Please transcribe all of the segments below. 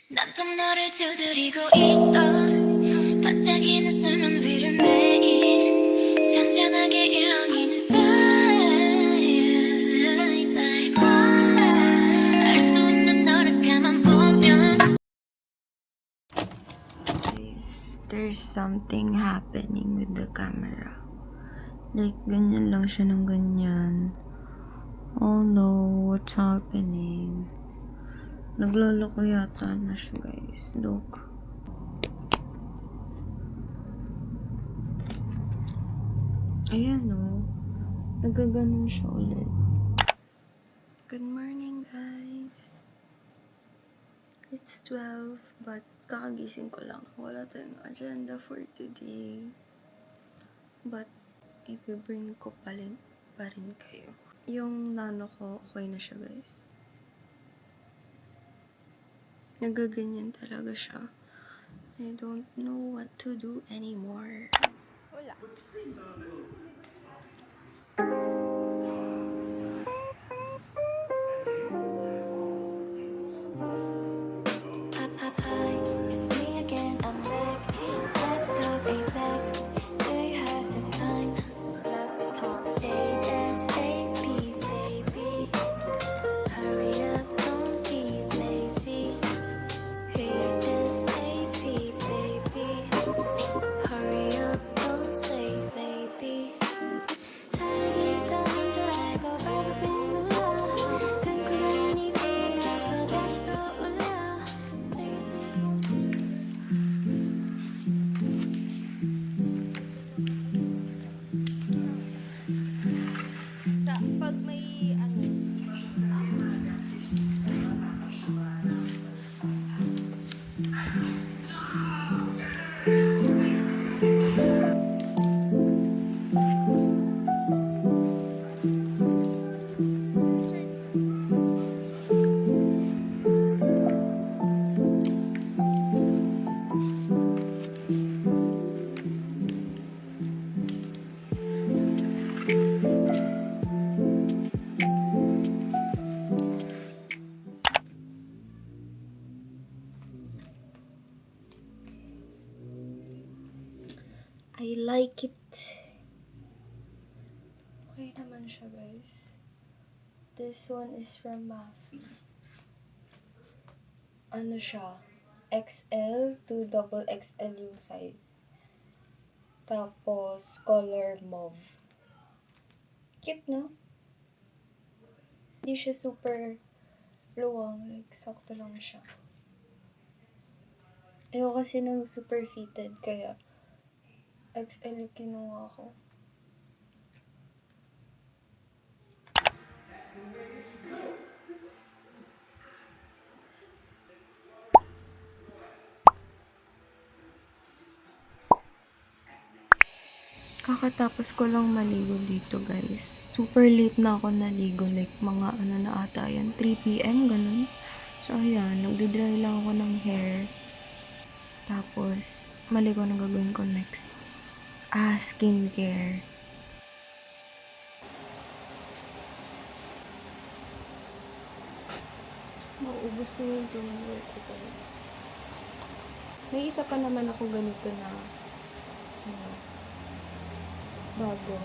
난 또 너를 두드리고 있어. 반짝이는 술만 위를 매일 잔잔하게 일렁이는 사이 알수 있는 너를 가만 보면 Guys, there's something happening with the camera. Like, ganyan lang siya ng ganyan. Oh no, what's happening? Nagloloko yata na siya, guys. Look. Ayan, no. Nagaganon siya ulit. Good morning, guys. It's 12, but kakagising ko lang. Wala tayong agenda for today. But, i-bring ko pa rin kayo. Yung nano ko, okay na siya, guys. Nagaganyan talaga siya. I don't know what to do anymore. Wala. Hi, it's me again, I'm back. Let's talk ASAP. Do you have the time? Let's talk ASAP, baby. Hurry up, don't be lazy. ASAP, baby. Hurry up, don't say baby. 달리기 떠난 줄 알고 발버둥 눌러. 끊고 나니 생각나서 다시 또 울려. There's this Pag may ano, I like it. Okay naman siya, guys. This one is from Mafi. Ano siya? XL to double XL yung size. Tapos, color mauve. Cute, no? Hindi siya super luwang. Like, sakto lang siya. Ayoko kasi ng super fitted, kaya XL yung kinuha ko. Kakatapos ko lang maligo dito, guys. Super late na ako naligo. Like, mga ano na ata yan, 3 p.m. ganun. So, ayan. Nagdidry lang ako ng hair. Tapos, maligo na gagawin ko next. Skincare. Mauubos na yung toner ko, guys. May isa pa naman ako ganito na bago.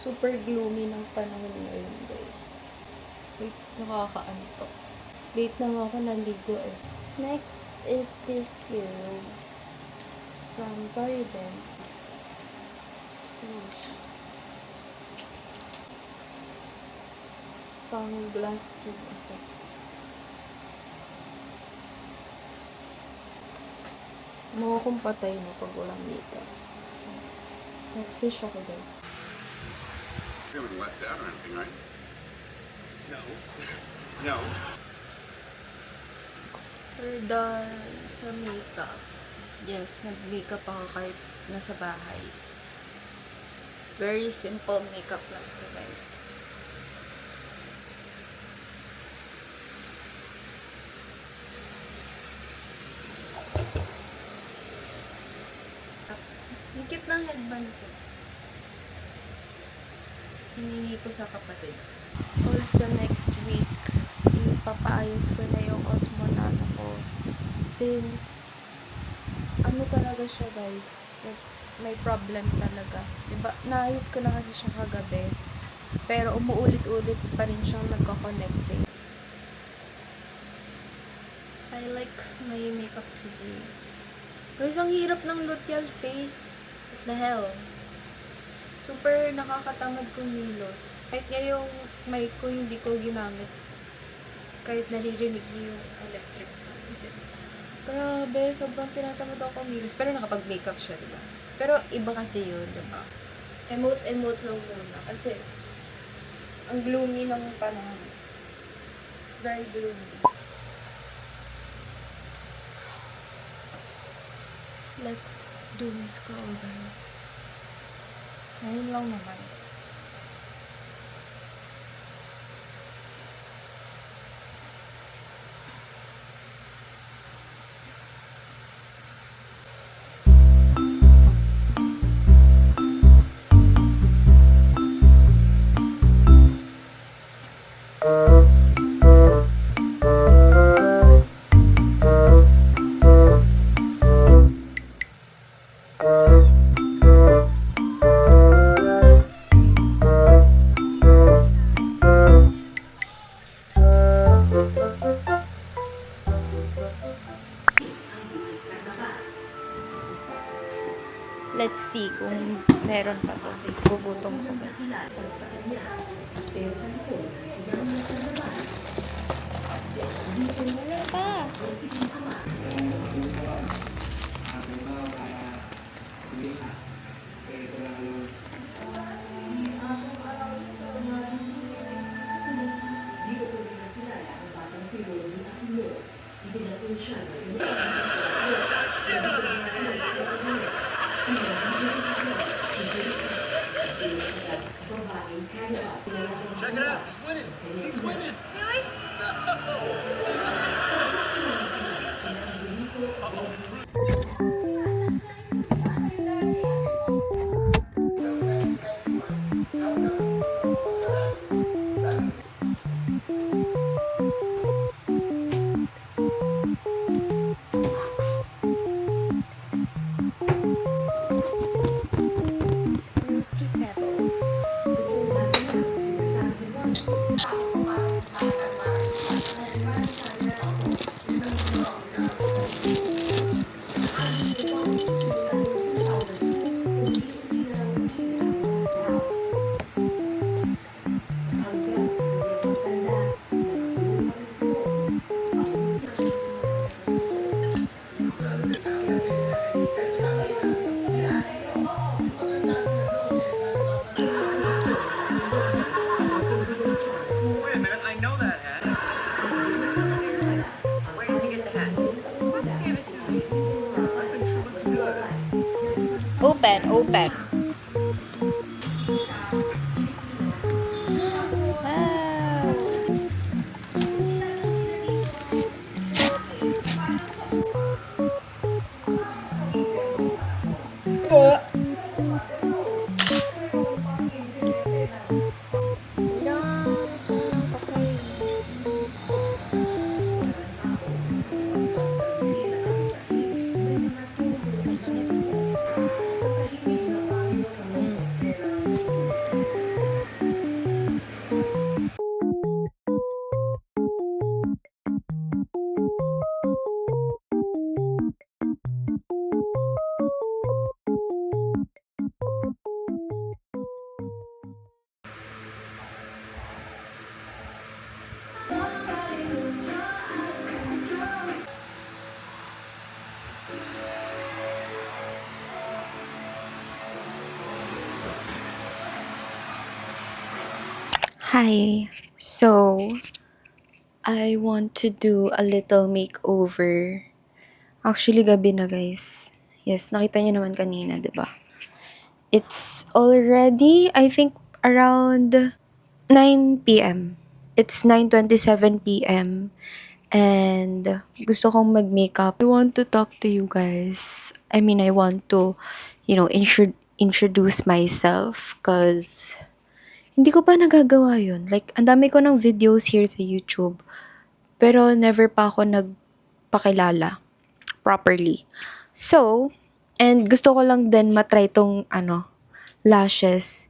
Super gloomy ng panahon ngayon, guys. Wait, nakakaantok. Late na nga ako naligo eh. Next is this serum from Paridents. Pang glass skin effect. Mukha kong patay no pag walang makeup. Nag-fish ako, guys. You haven't left out or anything, right? No. No. We're done sa makeup. Yes, nag-makeup ako kahit nasa bahay. Very simple makeup lang to, guys. Higit ng headband ko. Hiningi ko sa kapatid. Also, next week, ipapaayos ko na yung Osmo Nano ko. since ano talaga siya guys, like, may problem talaga. Diba, naayos ko na kasi siya kagabi, pero umuulit-ulit pa rin siyang nagko-connecting. I like my makeup today. Guys, ang hirap ng luteal face. What the hell? Super nakakatamad kumilos. Kahit ngayong mic ko hindi ko ginamit. Kahit naririnig niyo yung electric fan. Grabe, sobrang tinatamad ako kumilos. Pero nakapag-makeup siya, diba? Pero iba kasi yun, diba? Emote lang muna. Kasi ang gloomy ng panahon. It's very gloomy. Let's do this scroll, guys. Ngayon lang naman. Let's see kung meron pa to. Gugutom ko, guys. Meron pa. Check it out. He's winning. He's winning. Fruity Pebbles. Wait a minute, I know that hat. Seriously, where did you get the hat? Let's give it to me. I think she looks good. Open. Wow. Hi. So, I want to do a little makeover. Actually, gabi na guys. Yes, nakita niyo naman kanina, di ba? It's already, I think, around 9 p.m. It's 9:27 p.m. And gusto kong mag-makeup. I want to talk to you guys. I mean, I want to, introduce myself because hindi ko pa nagagawa yun. Like, ang dami ko ng videos here sa YouTube. Pero never pa ako nagpakilala. properly. So, and gusto ko lang din matry tong lashes.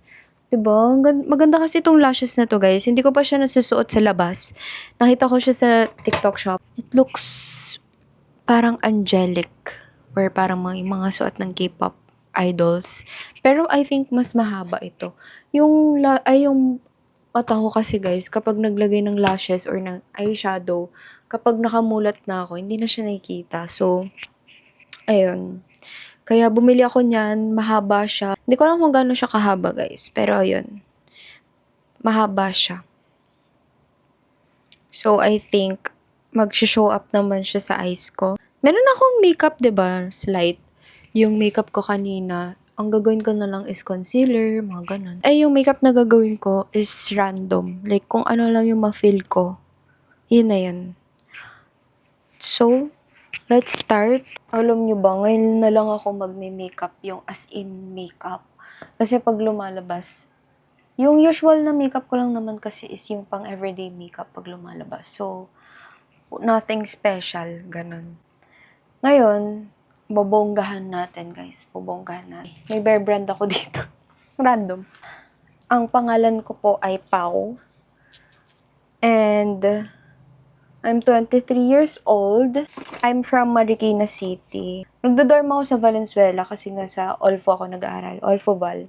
Diba? Maganda kasi itong lashes na to, guys. Hindi ko pa siya nasusuot sa labas. Nakita ko siya sa TikTok shop. It looks parang angelic. Or parang mga suot ng K-pop idols. Pero I think mas mahaba ito. Yung mata ko kasi, guys, kapag naglagay ng lashes or ng eyeshadow, kapag nakamulat na ako, hindi na siya nakikita. So, ayun. Kaya bumili ako niyan, mahaba siya. Hindi ko alam kung gaano siya kahaba, guys. Pero ayun, mahaba siya. So, I think, mag-show up naman siya sa eyes ko. Meron akong makeup, 'di ba? Slight. Yung makeup ko kanina, ang gagawin ko na lang is concealer, mga ganun. Ay, yung makeup na gagawin ko is random. Like, kung ano lang yung ma-feel ko, yun na yun. So, let's start. Alam nyo ba, ngayon na lang ako magme-makeup, yung as in makeup. Kasi pag lumalabas, yung usual na makeup ko lang naman kasi is yung pang everyday makeup pag lumalabas. So, nothing special, ganun. Ngayon, bobonggahan natin, guys. Bobonggahan natin. May bear brand ako dito. Random. Ang pangalan ko po ay Pau. And I'm 23 years old. I'm from Marikina City. Nagdodorm ako sa Valenzuela kasi nga sa Olfo ako nag-aaral. Olfo Val.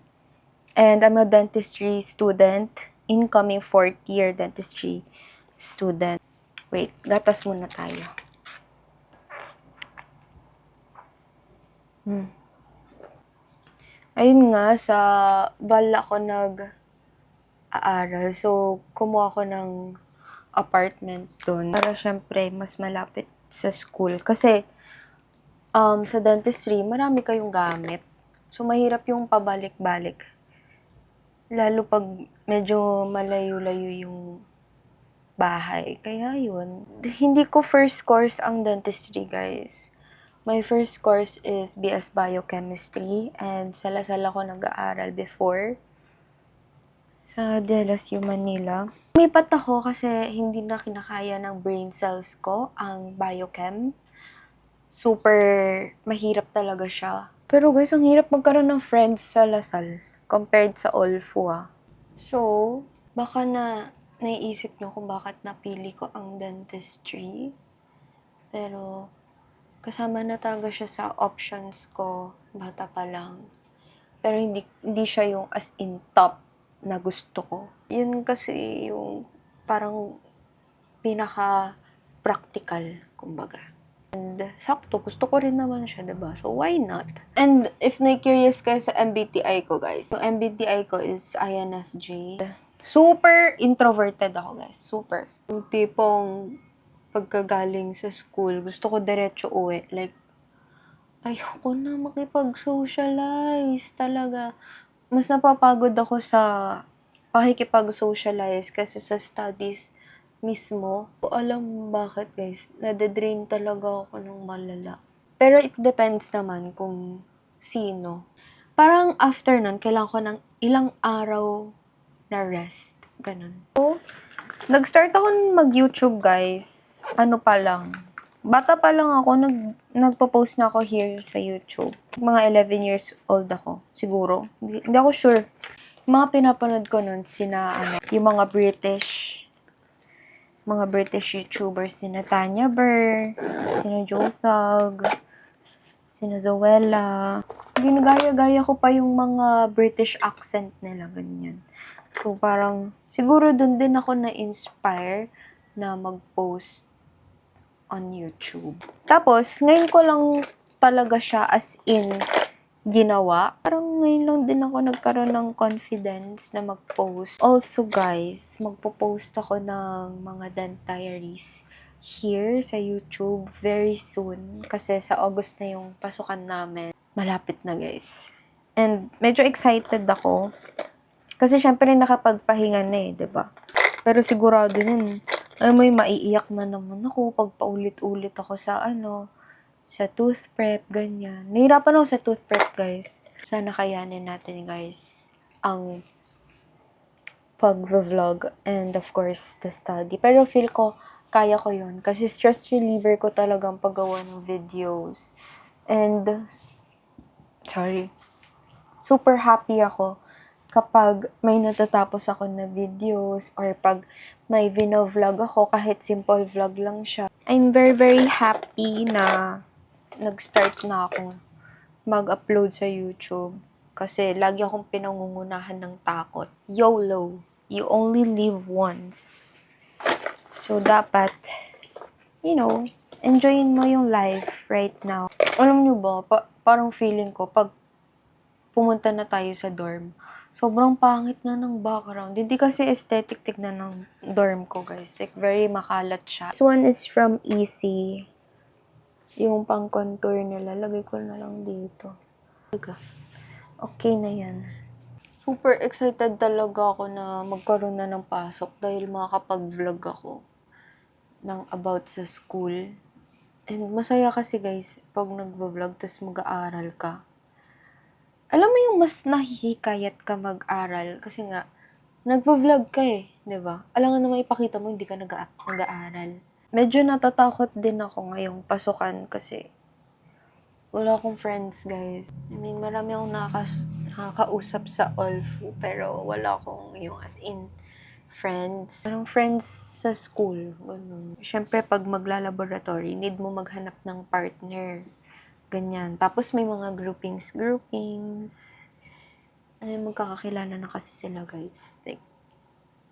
And I'm a dentistry student. Incoming 4th year dentistry student. Wait, gatas muna tayo. Ayun nga, sa Val ako nag-aaral. So, kumuha ako ng apartment doon para syempre mas malapit sa school. Kasi, sa dentistry, marami kayong gamit. So, mahirap yung pabalik-balik. Lalo pag medyo malayo-layo yung bahay. Kaya yun. Hindi ko first course ang dentistry, guys. My first course is BS Biochemistry and sa Lasal ako nag-aaral before sa De La Salle, Manila. Lumipat ako kasi hindi na kinakaya ng brain cells ko ang biochem. Super mahirap talaga siya. Pero guys, ang hirap magkaroon ng friends sa Lasal compared sa Olfo. So, baka naiisip nyo kung bakit napili ko ang dentistry. Pero, kasama na talaga siya sa options ko, bata pa lang. Pero hindi siya yung as in top na gusto ko. Yun kasi yung parang pinaka-practical, kumbaga. And sakto, gusto ko rin naman siya, diba? So, why not? And if na-curious kayo sa MBTI ko, guys, yung MBTI ko is INFJ. Super introverted ako, guys. Super. Yung tipong pagkagaling sa school, gusto ko diretso uwi. Like, ayoko na makipag-socialize talaga. Mas napapagod ako sa pakikipag-socialize kasi sa studies mismo. Alam bakit, guys. Nade-drain talaga ako ng malala. Pero it depends naman kung sino. Parang after nun, kailangan ko ng ilang araw na rest. Ganun. So, nag-start ako mag-YouTube, guys. Ano pa lang. Bata pa lang ako, nagpo-post na ako here sa YouTube. Mga 11 years old ako, siguro. Hindi ako sure. Mga pinapanood ko nun, yung mga British YouTubers, sina Tanya Burr, sina Josag, sina Zoella. Ginagaya-gaya ko pa yung mga British accent nila, ganyan. So, parang, siguro dun din ako na-inspire na mag-post on YouTube. Tapos, ngayon ko lang talaga siya as in ginawa. Parang ngayon lang din ako nagkaroon ng confidence na mag-post. Also, guys, magpo-post ako ng mga dent diaries here sa YouTube very soon. Kasi sa August na yung pasukan namin. Malapit na, guys. And medyo excited ako. Kasi syempre nakapagpahinga na eh, 'di ba? Pero sigurado nun, alam mo yung maiiyak na naman ako pag paulit-ulit ako sa sa tooth prep, ganyan. Nahirapan ako sa tooth prep, guys. Sana kayanin natin, guys, ang pag-vlog and of course, the study. Pero feel ko, kaya ko yun. Kasi stress reliever ko talagang paggawa ng videos. And, super happy ako kapag may natatapos ako na videos or pag may vlog ako, kahit simple vlog lang siya. I'm very, very happy na nag-start na akong mag-upload sa YouTube. Kasi lagi akong pinangungunahan ng takot. YOLO. You only live once. So, dapat, enjoyin mo yung life right now. Alam nyo ba, parang feeling ko, pag pumunta na tayo sa dorm, sobrang pangit na ng background. Hindi kasi aesthetic tignan ng dorm ko, guys. Like, very makalat siya. This one is from Easy. Yung pang-contour nila, lagay ko na lang dito. Okay na yan. Super excited talaga ako na magkaroon na ng pasok dahil makakapag-vlog ako ng about sa school. And masaya kasi, guys, pag nag-vlog tas mag-aaral ka. Alam mo yung mas nahihikayat ka mag-aral kasi nga, nagvo-vlog ka eh, di ba? Alangan naman ipakita mo, hindi ka nag-aaral. Medyo natatakot din ako ngayong pasukan kasi wala akong friends, guys. I mean, marami akong nakakausap sa Olfu, pero wala akong yung as in friends. Anong friends sa school? Ganun. Siyempre, pag magla-laboratory, need mo maghanap ng partner. Ganyan. Tapos may mga groupings. Ay, magkakakilala na kasi sila, guys. Like,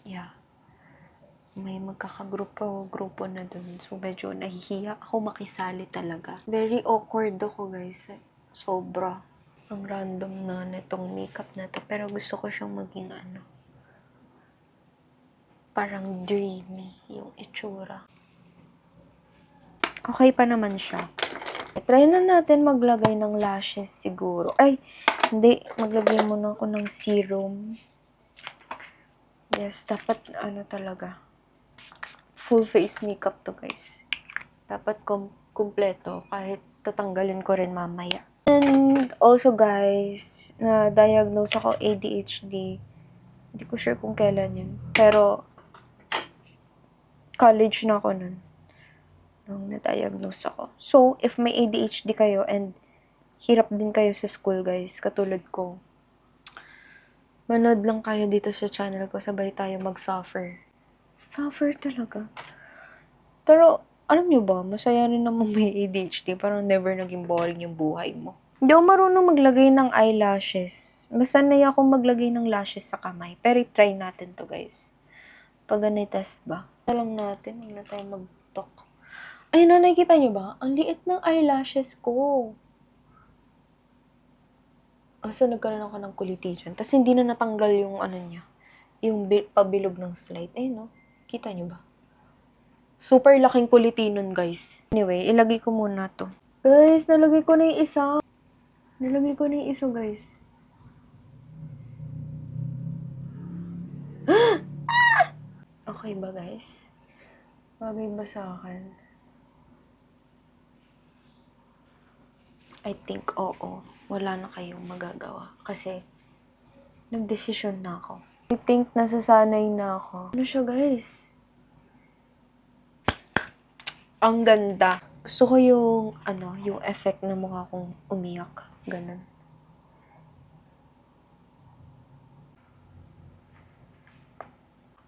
yeah. May magkakagrupo na dun. So, medyo nahihiya ako makisali talaga. Very awkward ako, guys. Sobra. Ang random na nitong makeup na to. Pero gusto ko siyang maging parang dreamy yung itsura. Okay pa naman siya. Try na natin maglagay ng lashes siguro. Ay, hindi. Maglagay muna ako ng serum. Yes, dapat talaga. Full face makeup to, guys. Dapat kumpleto kahit tatanggalin ko rin mamaya. And also, guys, na-diagnose ako ADHD. Hindi ko sure kung kailan yun. Pero, college na ako nun. Nung na-diagnose ako. So, if may ADHD kayo and hirap din kayo sa school, guys, katulad ko, manood lang kayo dito sa channel ko, sabay tayo mag-suffer. Suffer talaga. Pero, alam nyo ba, masaya rin naman may ADHD, parang never naging boring yung buhay mo. Hindi ako marunong maglagay ng eyelashes. Masanay ako maglagay ng lashes sa kamay. Pero try natin to, guys. Paganitas ba? Alam natin, huwag na tayo mag-talk. Ay, nakikita nyo ba? Ang liit ng eyelashes ko. So, nagkaroon ako ng kuliti dyan. Tapos, hindi na natanggal yung niya. Yung pabilog ng slide. Ayun, no? Kita nyo ba? Super laking kuliti nun, guys. Anyway, ilagay ko muna to. Guys, nalagay ko na yung isa. Guys. Okay ba, guys? Bagay ba sa akin? I think, oo. Wala na kayong magagawa. Kasi, nagdesisyon na ako. I think, nasasanay na ako. Ano siya, guys? Ang ganda. Gusto ko yung, yung effect na mukha kong umiyak. Ganun.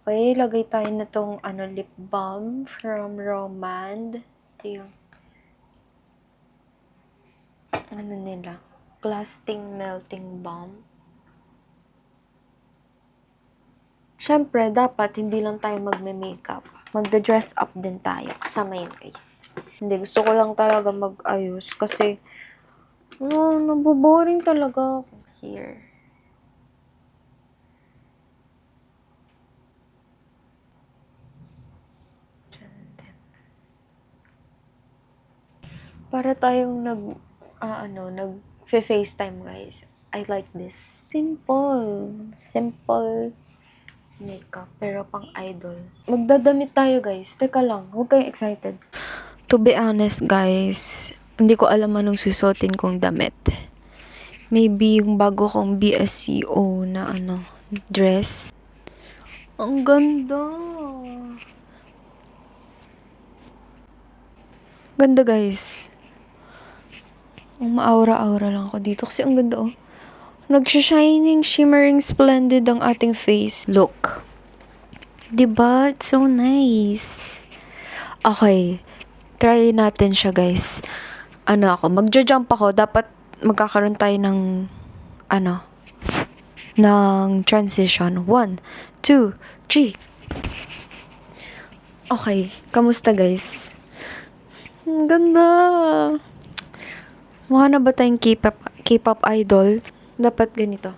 Okay, lagay tayo na tong, lip balm from Romand. Ito yung, nila? Lasting Melting Balm. Siyempre, dapat hindi lang tayo magme-makeup. Magda-dress up din tayo. Kasama yun, guys. Hindi, gusto ko lang talaga mag-ayos kasi naboboring talaga ako. Here. Para tayong nag-FaceTime, guys. I like this. Simple makeup, pero pang idol. Magdadamit tayo, guys. Teka lang, huwag kayong excited. To be honest, guys, hindi ko alam anong susuotin kong damit. Maybe yung bago kong BSCO na dress. Ang ganda. Ganda guys. Ang maaura-aura lang ako dito kasi ang ganda oh. Nagsha-shining, shimmering, splendid ang ating face. Look. Diba? It's so nice. Okay. Try natin siya guys. Magja-jump ako. Dapat magkakaroon tayo ng ng transition. 1, 2, 3. Okay. Kamusta guys? Ang ganda. Mukha na ba tayong K-pop idol? Dapat ganito.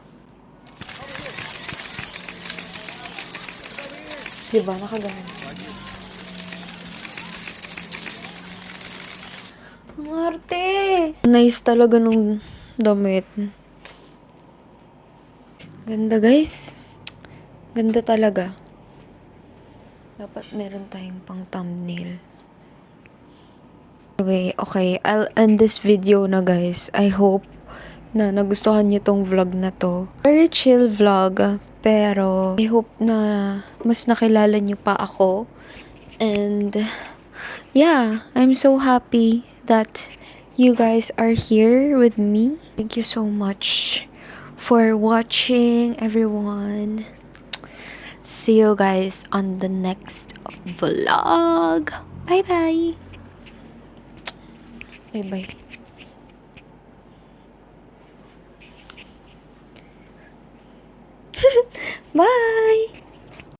Diba? Nakaganon. Ang arte! Nice talaga nung damit. Ganda guys. Ganda talaga. Dapat meron tayong pang thumbnail. Anyway, okay. I'll end this video na guys. I hope na nagustuhan niyo tong vlog na to. Very chill vlog. Pero, I hope na mas nakilala niyo pa ako. And, yeah. I'm so happy that you guys are here with me. Thank you so much for watching, everyone. See you guys on the next vlog. Bye-bye. Bye-bye. Bye!